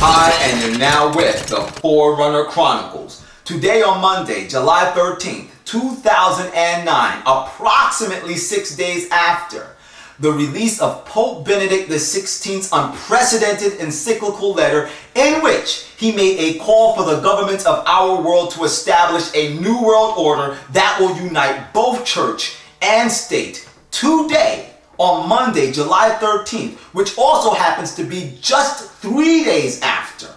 Hi, and you're now with the Forerunner Chronicles. Today on Monday, July 13th, 2009, approximately 6 days after the release of Pope Benedict XVI's unprecedented encyclical letter in which he made a call for the governments of our world to establish a new world order that will unite both church and state. Today, on Monday, July 13th, which also happens to be just 3 days after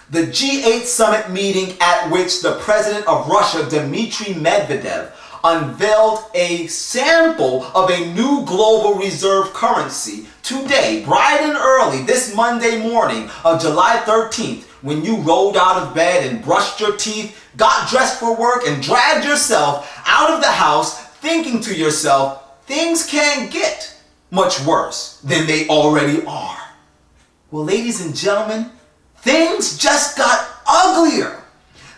the G8 summit meeting at which the president of Russia, Dmitry Medvedev, unveiled a sample of a new global reserve currency. Today, bright and early, this Monday morning of July 13th, when you rolled out of bed and brushed your teeth, got dressed for work, and dragged yourself out of the house, thinking to yourself, things can't get much worse than they already are. Well, ladies and gentlemen, things just got uglier,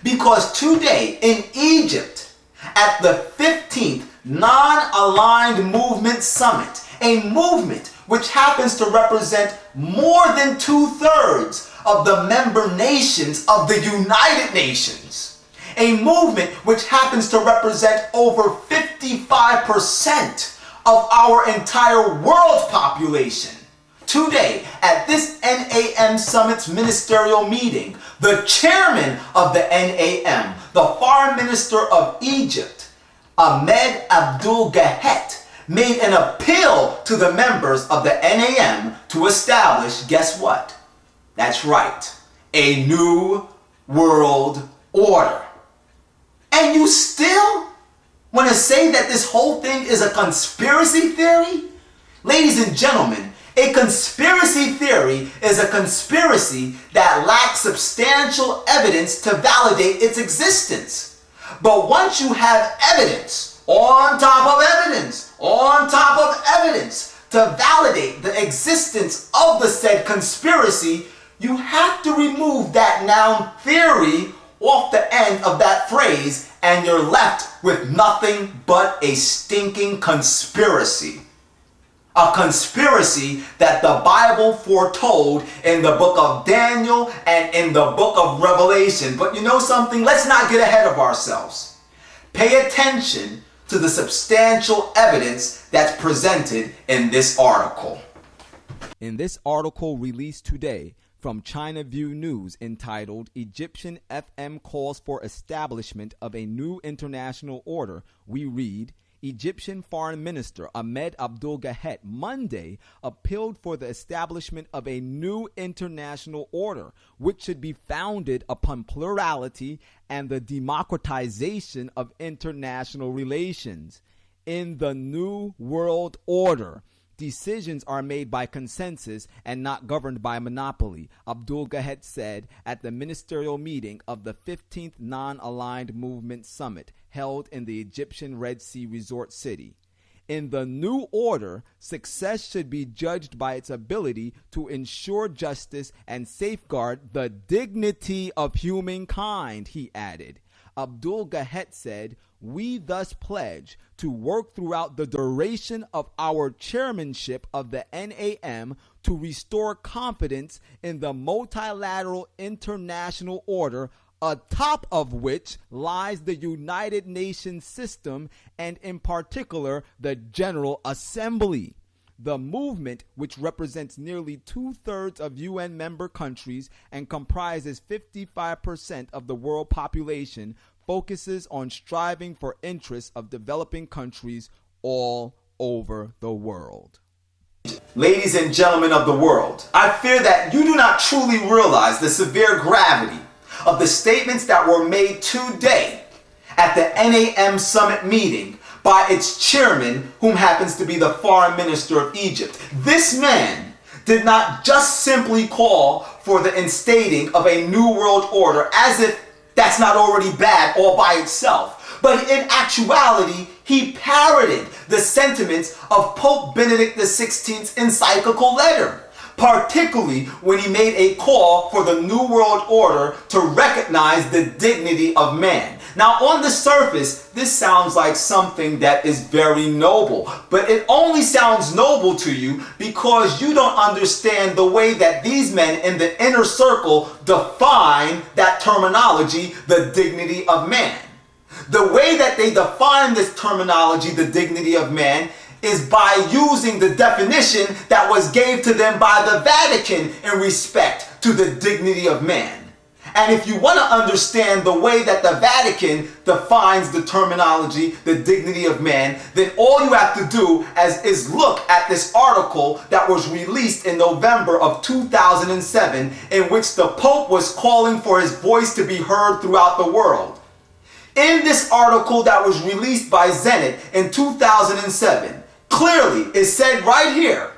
because today in Egypt, at the 15th Non-Aligned Movement Summit, a movement which happens to represent more than 2/3 of the member nations of the United Nations, a movement which happens to represent over 55% of our entire world population. Today, at this NAM Summit's ministerial meeting, the chairman of the NAM, the Foreign Minister of Egypt, Ahmed Abdul Gahet, made an appeal to the members of the NAM to establish, guess what? That's right, a new world order. And you still want to say that this whole thing is a conspiracy theory? Ladies and gentlemen, a conspiracy theory is a conspiracy that lacks substantial evidence to validate its existence. But once you have evidence, on top of evidence, on top of evidence, to validate the existence of the said conspiracy, you have to remove that noun theory off the end of that phrase, and you're left with nothing but a stinking conspiracy. A conspiracy that the Bible foretold in the book of Daniel and in the book of Revelation. But you know something? Let's not get ahead of ourselves. Pay attention to the substantial evidence that's presented in this article. In this article released today from China View News entitled Egyptian FM Calls for Establishment of a New International Order, we read, Egyptian Foreign Minister Ahmed Abdul Gahet Monday appealed for the establishment of a new international order, which should be founded upon plurality and the democratization of international relations. In the New World Order, decisions are made by consensus and not governed by monopoly, Abdul Gahet said at the ministerial meeting of the 15th Non-Aligned Movement Summit held in the Egyptian Red Sea resort city. In the new order, success should be judged by its ability to ensure justice and safeguard the dignity of humankind, he added. Abdul Gahet said, we thus pledge to work throughout the duration of our chairmanship of the NAM to restore confidence in the multilateral international order, atop of which lies the United Nations system and in particular the General Assembly. The movement, which represents nearly 2/3 of UN member countries and comprises 55% of the world population, focuses on striving for interests of developing countries all over the world. Ladies and gentlemen of the world, I fear that you do not truly realize the severe gravity of the statements that were made today at the NAM summit meeting by its chairman, whom happens to be the Foreign Minister of Egypt. This man did not just simply call for the instating of a new world order, as if that's not already bad all by itself. But in actuality, he parroted the sentiments of Pope Benedict XVI's encyclical letter, particularly when he made a call for the New World Order to recognize the dignity of man. Now, on the surface, this sounds like something that is very noble, but it only sounds noble to you because you don't understand the way that these men in the inner circle define that terminology, the dignity of man. The way that they define this terminology, the dignity of man, is by using the definition that was gave to them by the Vatican in respect to the dignity of man. And if you want to understand the way that the Vatican defines the terminology, the dignity of man, then all you have to do is look at this article that was released in November of 2007, in which the Pope was calling for his voice to be heard throughout the world. In this article that was released by Zenit in 2007, clearly it said right here,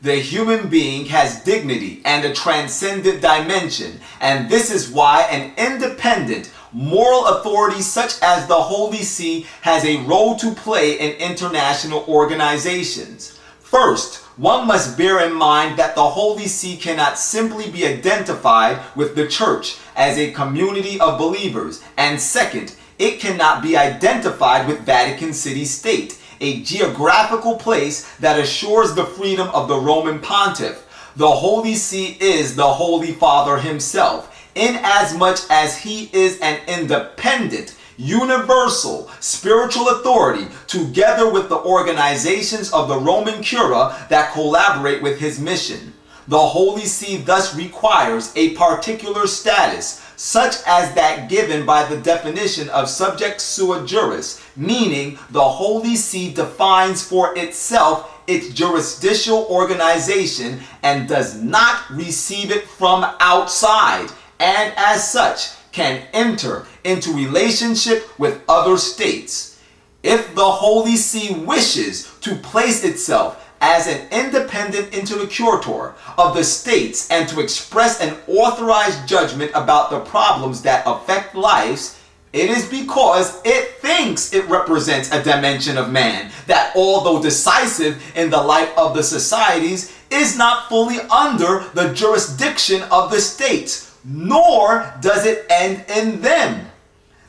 the human being has dignity and a transcendent dimension, and this is why an independent, moral authority such as the Holy See has a role to play in international organizations. First, one must bear in mind that the Holy See cannot simply be identified with the Church as a community of believers, and second, it cannot be identified with Vatican City State, a geographical place that assures the freedom of the Roman Pontiff. The Holy See is the Holy Father himself, inasmuch as he is an independent, universal, spiritual authority, together with the organizations of the Roman Cura that collaborate with his mission. The Holy See thus requires a particular status, such as that given by the definition of subject sua juris, meaning the Holy See defines for itself its jurisdictional organization and does not receive it from outside, and as such can enter into relationship with other states. If the Holy See wishes to place itself as an independent interlocutor of the states and to express an authorized judgment about the problems that affect lives, it is because it thinks it represents a dimension of man that, although decisive in the life of the societies, is not fully under the jurisdiction of the states, nor does it end in them.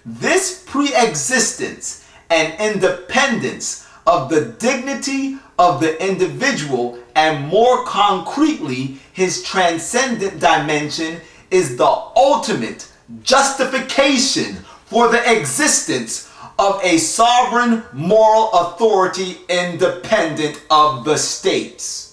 This pre-existence and independence of the dignity of the individual, and more concretely, his transcendent dimension, is the ultimate justification for the existence of a sovereign moral authority independent of the states.